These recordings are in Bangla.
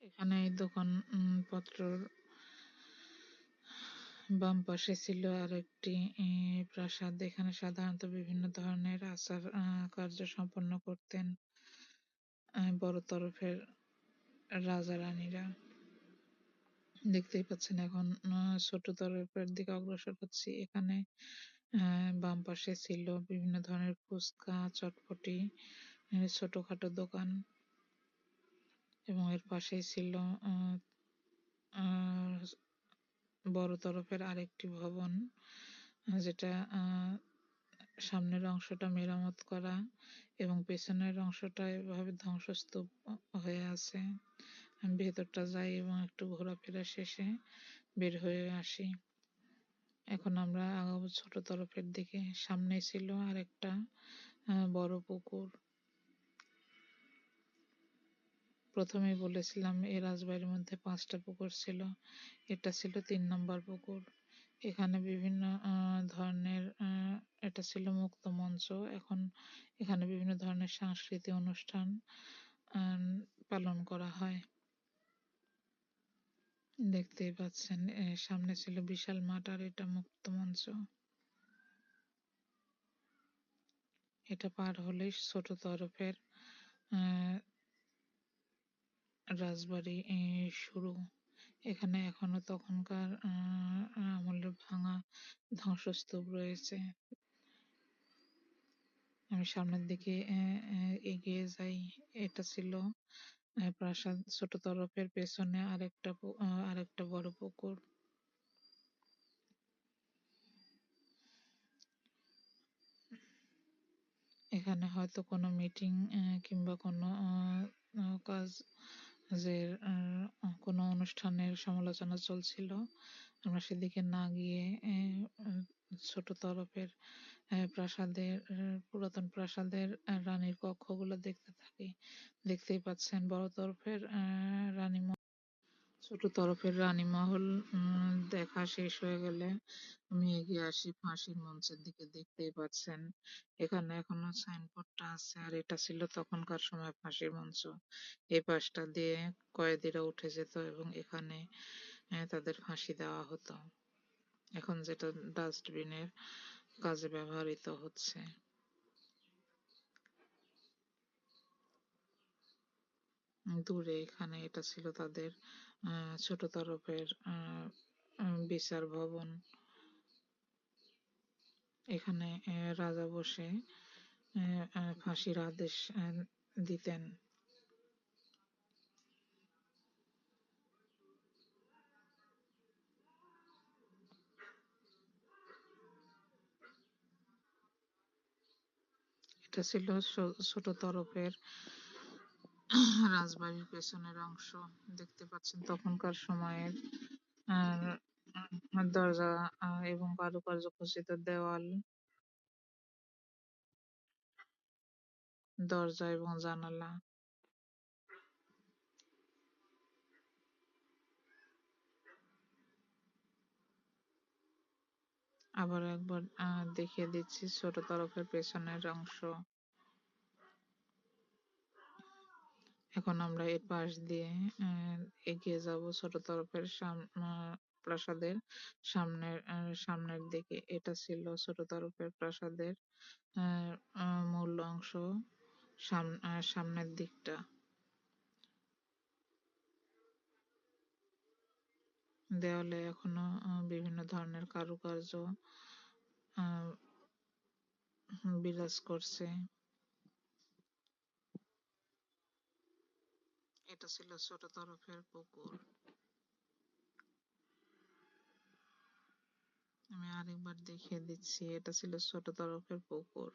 এখানে এই দোকান পত্রর বাম পাশে ছিল আরেকটি প্রাসাদ। এখানে সাধারণত বিভিন্ন ধরনের আচার কার্য সম্পন্ন করতেন বড় তরফের রাজা রানীরা। দেখতেই পাচ্ছেন এখন ছোট তরফের দিকে অগ্রসর হচ্ছি। এখানে বাম পাশে ছিল বিভিন্ন ধরনের ফুচকা, চটপটি, ছোটখাটো দোকান এবং এর পাশেই ছিল আহ, বড় তরফের আরেকটি ভবন, যেটা সামনের অংশটা মেরামত করা এবং পেছনের অংশটা এভাবে ধ্বংসস্তূপ হয়ে আছে। আমি ভেতরটা যাই এবং একটু ঘোরাফেরা শেষে বের হয়ে আসি। এখন আমরা আগাবো ছোট তরফের দিকে। সামনে ছিল আরেকটা বড় পুকুর। প্রথমেই বলেছিলাম এই রাজবাড়ির মধ্যে 5টা পুকুর ছিল, এটা ছিল 3 নম্বর পুকুর। এখানে বিভিন্ন ধরনের এটা ছিল মুক্ত মঞ্চ। এখন এখানে বিভিন্ন ধরনের সাংস্কৃতিক অনুষ্ঠান পালন করা হয়। দেখতেই পাচ্ছেন সামনে ছিল বিশাল মাঠ আর এটা মুক্ত মঞ্চ। এটা পার হলেই ছোট তরফের রাজবাড়ি শুরু। এখানে এখনো তখনকার আমলের ভাঙা ধ্বংসস্তূপ রয়েছে। আমি সামনের দিকে এগিয়ে যাই। এটা ছিল প্রাসাদ। ছোট তরফের পেছনে আরেকটা বড় পুকুর। এখানে হয়তো কোনো মিটিং কিংবা কোনো কাজের কোনো অনুষ্ঠানের সমালোচনা চলছিল। আমরা সেদিকে না গিয়ে ছোট তরফের প্রাসাদের পুরাতন প্রাসাদের রানীর কক্ষগুলো দেখতে থাকি। দেখতেই পাচ্ছেন বড় তরফের রানী, ছোট তরফের রানী মহল দেখা শেষ হয়ে গেলে আমি এগিয়ে আসি ফাঁসির মঞ্চের দিকে। দেখতেই পাচ্ছেন এখানে এখনো সাইনবোর্ডটা আছে, আর এটা ছিল তখনকার সময় ফাঁসির মঞ্চ। এই পাশটা দিয়ে কয়েদিরা উঠে যেত এবং এখানে তাদের ফাঁসি দেওয়া হতো। এখন যেটা ডাস্টবিনের কাজে ব্যবহৃত হচ্ছে। দূরে এখানে এটা ছিল তাদের ছোট তরফের বিচার ভবন। এখানে রাজা বসে ফাঁসির আদেশ দিতেন। এটা ছিল ছোট তরফের রাজবাড়ির পেছনের অংশ। দেখতে পাচ্ছেন তখনকার সময়ের দরজা এবং কারুকার্য খচিত দেওয়াল, দরজা এবং জানালা। আবার একবার দেখিয়ে দিচ্ছি ছোট তরফের পেছনের অংশ। এখন আমরা এর পাশ দিয়ে এগিয়ে যাব ছোট তরফের প্রাসাদের সামনের দিকে। এটা ছিল ছোট তরফের প্রাসাদের মূল অংশ, সামনের দিকটা। দেওয়ালে এখনো বিভিন্ন ধরনের কারুকার্য বিরাজ করছে। এটা ছিল ছোট তরফের পুকুর। আমি আরেকবার দেখিয়ে দিচ্ছি, এটা ছিল ছোট তরফের পুকুর।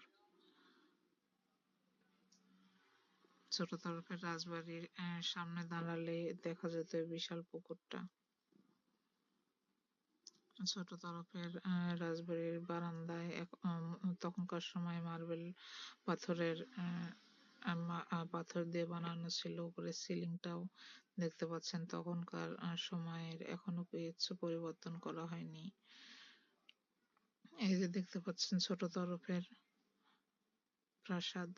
ছোট তরফের রাজবাড়ির সামনে দাঁড়ালে দেখা যেত বিশাল পুকুরটা। ছোট তরফের রাজবাড়ির বারান্দায় তখনকার সময় মার্বেল পাথরের পাথর দিয়ে বানানো ছিল। উপরে সিলিংটাও দেখতে পাচ্ছেন তখনকার সময়ের, এখনো কিছু পরিবর্তন করা হয়নি। এই যে দেখতে পাচ্ছেন ছোট তরফের প্রাসাদ।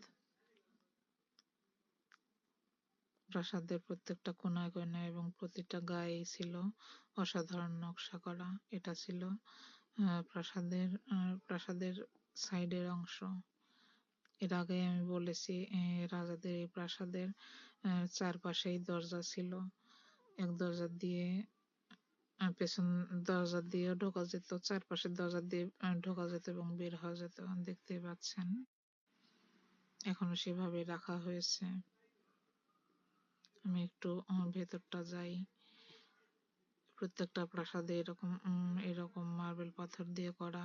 প্রাসাদের প্রত্যেকটা কোনায় কোনায় এবং প্রতিটা গায়েই ছিল অসাধারণ নকশা করা। এটা ছিল প্রাসাদের সাইডের অংশ। এর আগে আমি বলেছি রাজাদের এই প্রাসাদের চারপাশেই দরজা ছিল। এক দরজা দিয়ে পেছন দরজা দিয়ে ঢোকা যেত, চারপাশের দরজা দিয়ে ঢোকা যেত এবং বের হওয়া যেত। দেখতেই পাচ্ছেন এখনো সেভাবে রাখা হয়েছে। আমি একটু ভেতরটা যাই। প্রত্যেকটা প্রাসাদে এরকম মার্বেল পাথর দিয়ে করা।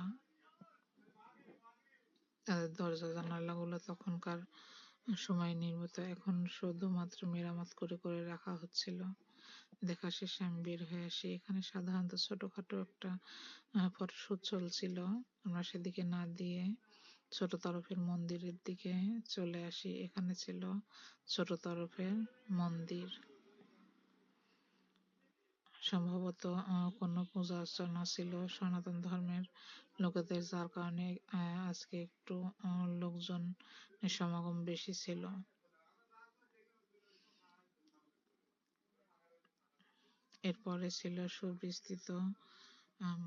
তাদের দরজা জানালাগুলো তখনকার সময় নির্মিত, এখন শুধুমাত্র মেরামত করে করে রাখা হচ্ছিল। দেখা শেষে আমি বের হয়ে আসি। এখানে সাধারণত ছোটখাটো একটা ফটোশুট চলছিল। আমরা সেদিকে না দিয়ে ছোট তরফের মন্দিরের দিকে চলে আসি। এখানে ছিল ছোট তরফের মন্দির। সম্ভবত কোনো পূজা অর্চনা ছিল সনাতন ধর্মের লোকেদের, যার কারণে আজকে একটু লোকজন সমাগম বেশি ছিল। এরপরে ছিল সুবিস্তৃত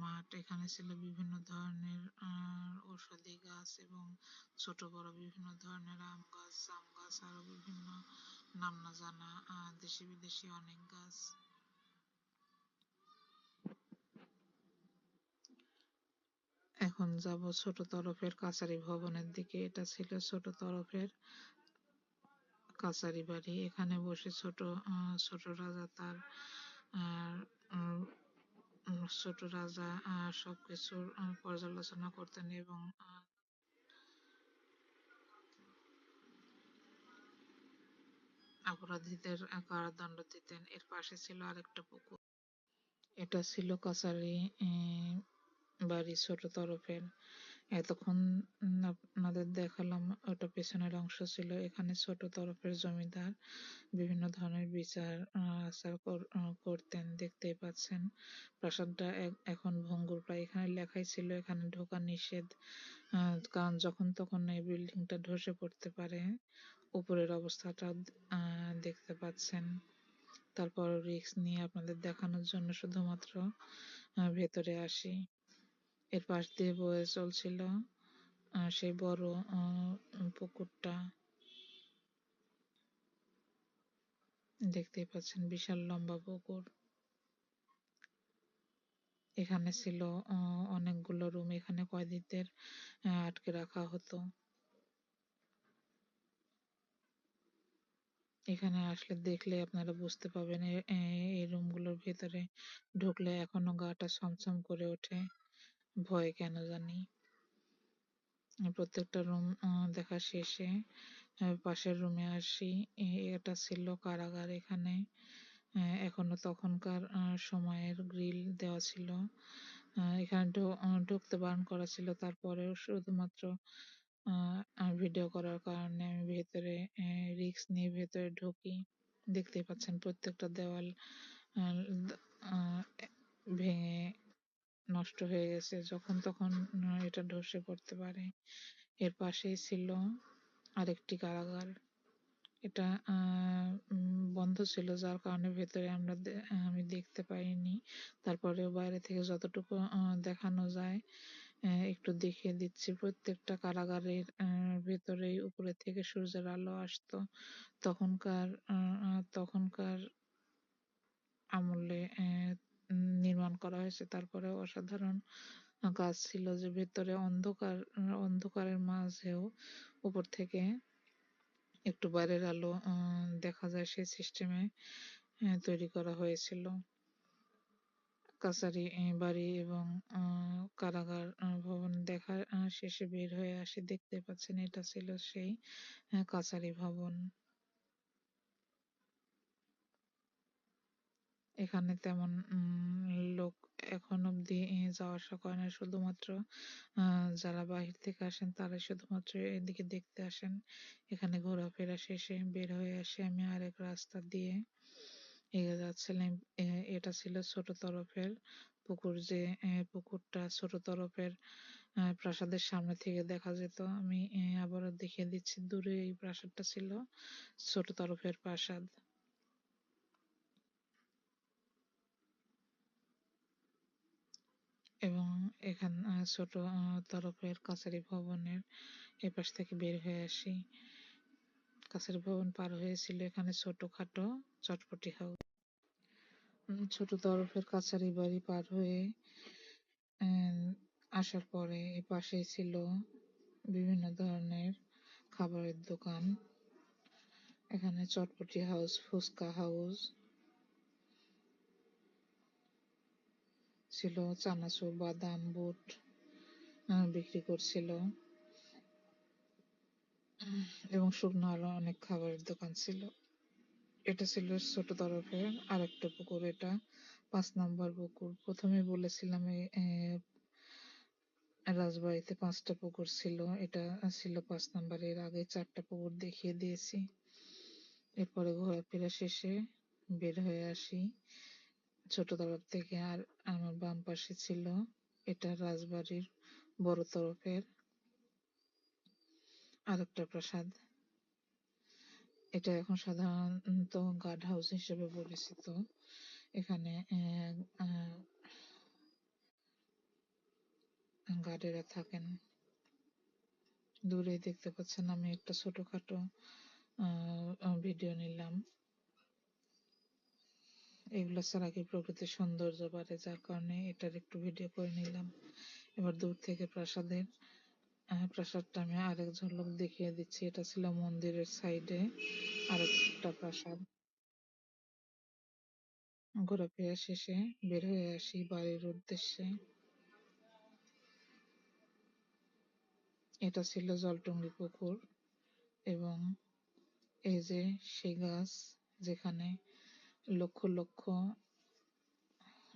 মাঠ। এখানে ছিল বিভিন্ন ধরনের ঔষধি গাছ এবং ছোট বড় বিভিন্ন ধরনের আম গাছ, জাম গাছ, আরো বিভিন্ন নাম না জানা দেশি বিদেশি অনেক গাছ। এখন যাব ছোট তরফের কাছারি ভবনের দিকে। এটা ছিল ছোট তরফের কাছারি বাড়ি। এখানে বসে ছোট রাজা তার ছোট রাজা সবকিছুর পর্যালোচনা করতেন এবং অপরাধীদের কারাদণ্ড দিতেন। এর পাশে ছিল আরেকটা পুকুর। এটা ছিল কাছারি বাড়ি ছোট তরফের। এতক্ষণ আপনাদের দেখালাম ওটা পেছনের অংশ ছিল। এখানে ছোট তরফের জমিদার বিভিন্ন ধরনের বিচার আচার করতেন। দেখতেই পাচ্ছেন প্রাসাদটা এখন ভঙ্গুর প্রায়। এখানে লেখাই ছিল এখানে ঢোকা নিষেধ, কারণ যখন তখন এই বিল্ডিংটা ধসে পড়তে পারে। উপরের অবস্থাটা দেখতে পাচ্ছেন। তারপর রিস্ক নিয়ে আপনাদের দেখানোর জন্য শুধুমাত্র ভেতরে আসি। এর পাশ দিয়ে বয়ে চলছিল সেই বড় পুকুরটা। দেখতেই পাচ্ছেন বিশাল লম্বা পুকুর। এখানে ছিল অনেকগুলো রুম। এখানে কয়েদিদের আটকে রাখা হতো। এখানে আসলে দেখলে আপনারা বুঝতে পারবেন এই রুমগুলোর ভেতরে ঢুকলে এখনো গাটা ছমছম করে ওঠে, ভয়ে কেন জানি। প্রত্যেকটা রুম দেখা শেষে পাশের রুমে আসি। এটা ছিল কারাগার। এখানে এখনো তখনকার সময়ের গ্রিল দেওয়া ছিল। এখানে ঢুকতে বারণ করা ছিল, তারপরেও শুধুমাত্র ভিডিও করার কারণে আমি ভেতরে রিস্ক নিয়ে ভেতরে ঢুকি। দেখতেই পাচ্ছেন প্রত্যেকটা দেওয়াল ভেঙে নষ্ট হয়ে গেছে, যখন তখন এটা ধসে পড়তে পারে। এর পাশেই ছিল আরেকটি কারাগার। এটা বন্ধ ছিল, যার কারণে ভেতরে আমি দেখতে পাইনি। তারপরেও বাইরে থেকে যতটুকু দেখানো যায় একটু দেখিয়ে দিচ্ছি। প্রত্যেকটা কারাগারের ভেতরেই উপরে থেকে সূর্যের আলো আসতো। তখনকার আমলে নির্মাণ করা হয়েছে। তারপরে অসাধারণ কাজ ছিল যে ভেতরে অন্ধকারের মাঝেও উপর থেকে একটু বাইরের আলো দেখা যায়, সেই সিস্টেমে তৈরি করা হয়েছিল। কাছারি বাড়ি এবং কারাগার ভবন দেখা শেষে বের হয়ে আসি। দেখতে পাচ্ছেন এটা ছিল সেই কাছারি ভবন। এখানে তেমন লোক এখন অব্দি যাওয়া আসা করে না, শুধুমাত্র যারা বাহির থেকে আসেন তারাই শুধুমাত্র এদিকে দেখতে আসেন। এখানে ঘোরাফেরা শেষে বের হয়ে আসে আমি আরেক রাস্তা দিয়ে এগিয়ে যাচ্ছিলাম। এটা ছিল ছোট তরফের পুকুর, যে পুকুরটা ছোট তরফের প্রাসাদের সামনে থেকে দেখা যেত। আমি আবারও দেখিয়ে দিচ্ছি, দূরে এই প্রাসাদটা ছিল ছোট তরফের প্রাসাদ। এখান ছোট তরফের কাছারি ভবনের এপাশ থেকে বের হয়ে আসি। কাছারি ভবন পার হয়েছিল এখানে ছোটখাটো চটপটি হাউস। ছোট তরফের কাছারি বাড়ি পার হয়ে আসার পরে এ পাশেই ছিল বিভিন্ন ধরনের খাবারের দোকান। এখানে চটপটি হাউস, ফুচকা হাউস ছিল, চানাচুর, বাদাম, বুট বিক্রি করছিল এবং শুকনো আরো অনেক খাবারের দোকান ছিল। এটা ছিল ছোট তরফের আরেকটা পুকুর, এটা 5 নম্বর পুকুর। প্রথমে বলেছিলাম রাজবাড়িতে 5টা পুকুর ছিল, এটা ছিল 5 নম্বর। এর আগে 4টা পুকুর দেখিয়ে দিয়েছি। এরপরে ঘোরাফেরা শেষে বের হয়ে আসি ছোট তরফ থেকে। আর আমার বাম পাশে ছিল এটা রাজবাড়ির বড় তরফের আরেকটা প্রাসাদ। এটা এখন সাধারণত গার্ড হাউস হিসেবে পরিচিত। এখানে গার্ডেরা থাকেন। দূরে দেখতে পাচ্ছেন আমি একটা ছোটখাটো ভিডিও নিলাম। এগুলো ছাড়া কি প্রকৃতির সৌন্দর্য বাড়ে, যার কারণে এটার একটু ভিডিও করে নিলাম। এবার দূর থেকে প্রাসাদটা আমি আরেক ঝলক দেখিয়ে দিচ্ছি। এটা ছিল মন্দিরের সাইডে আরেকটা প্রাসাদ। ঘোরাফেরা শেষে বের হয়ে আসি বাড়ির উদ্দেশ্যে। এটা ছিল জলটুঙ্গি পুকুর এবং এই যে সেই গাছ যেখানে লক্ষ লক্ষ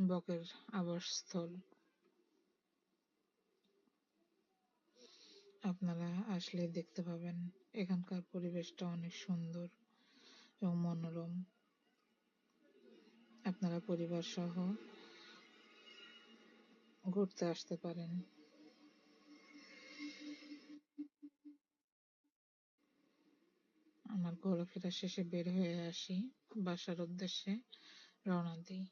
বকের আবাসস্থল। আপনারা আসলে দেখতে পাবেন, এখানকার পরিবেশটা অনেক সুন্দর এবং মনোরম। আপনারা পরিবার সহ ঘুরতে আসতে পারেন। আমার ঘোরাফেরা শেষে বের হয়ে আসি, বাসার উদ্দেশ্যে রওনা দিই।